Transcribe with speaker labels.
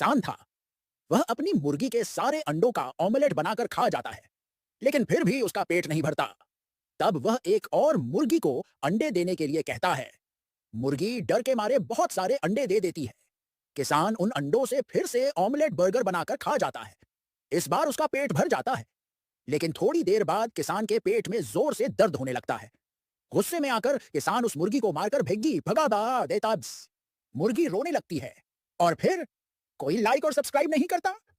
Speaker 1: किसान था। वह अपनी मुर्गी के सारे अंडों का ऑमलेट बनाकर खा जाता है, लेकिन फिर भी उसका पेट नहीं भरता। तब वह एक और मुर्गी को अंडे देने के लिए कहता है। मुर्गी डर के मारे बहुत सारे अंडे दे देती है। किसान उन अंडों से फिर से ऑमलेट बर्गर बनाकर खा जाता है। इस बार उसका पेट भर जाता है, लेकिन थोड़ी देर बाद किसान के पेट में जोर से दर्द होने लगता है। गुस्से में आकर किसान उस मुर्गी को मारकर भेगी भगा दा देता। मुर्गी रोने लगती है। और फिर कोई लाइक और सब्सक्राइब नहीं करता।